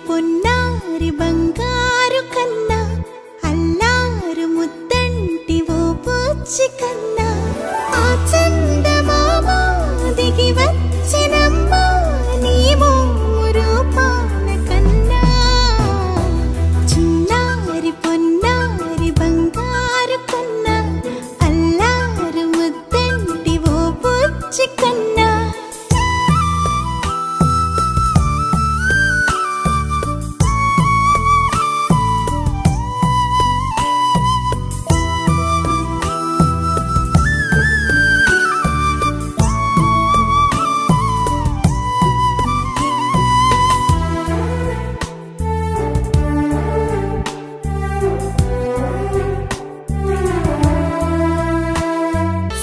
పొన్నారి బంగారు కన్నా అల్లారు ముద్దంటి ఓ పుచ్చి కన్నా ఆ చందమామ దిగి వచ్చినమ్మ నీ రూపాల కన్నా చిన్నారి పొన్నారి బంగారు కన్నా అల్లారు ముద్దంటి ఓ పుచ్చి కన్నా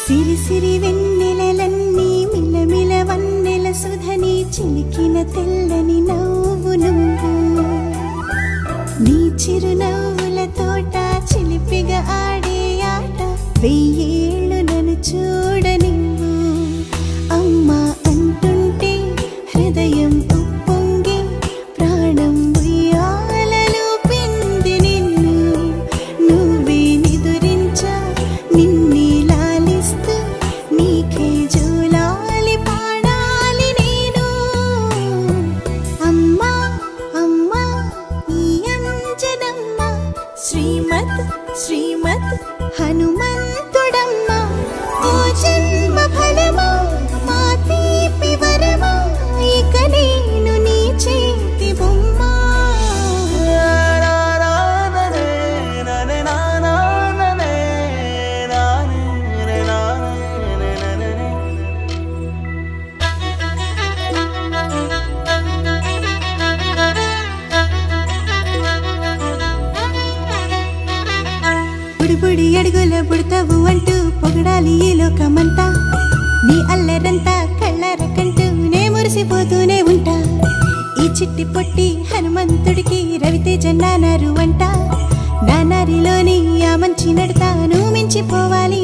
సిరి సిరి వెన్నెలలన్నీ మిలమిల వన్నెల సుధని చిలికిన తెల్లని నవ్వు నువ్వు నీ చిరునవ్వుల తోట చిలిపిగా ఆడే ఆట వెయ్యేళ్ళు నన్ను చూడ నువ్వు అమ్మా అంటుంటే హృదయం ఉప్పొంగి ప్రాణం ఉయ్యాలలో పిండి నిన్ను నువ్వే నిదురించా నిన్నే నీకే జోలాలి పాడాలి నేను అమ్మా అమ్మా ఈ అంజనమ్మ శ్రీమత్ శ్రీమత్ హనుమంతుడమ్మ ఓ జన్మ ఫలమా మా తీపి వరమా ఇక నేను నీ చేతి బొమ్మ బుడి అడుగుల బుడతావు అంటూ పొగడాలి ఈ లోకమంతా నీ అల్లరంతా కళ్ళరకంటూ నే మురిసిపోతూనే ఉంటా ఈ చిట్టి పొట్టి హనుమంతుడికి రవితేజ నానారు అంట నానారిలోని ఆ మంచి నడతాను మించిపోవాలి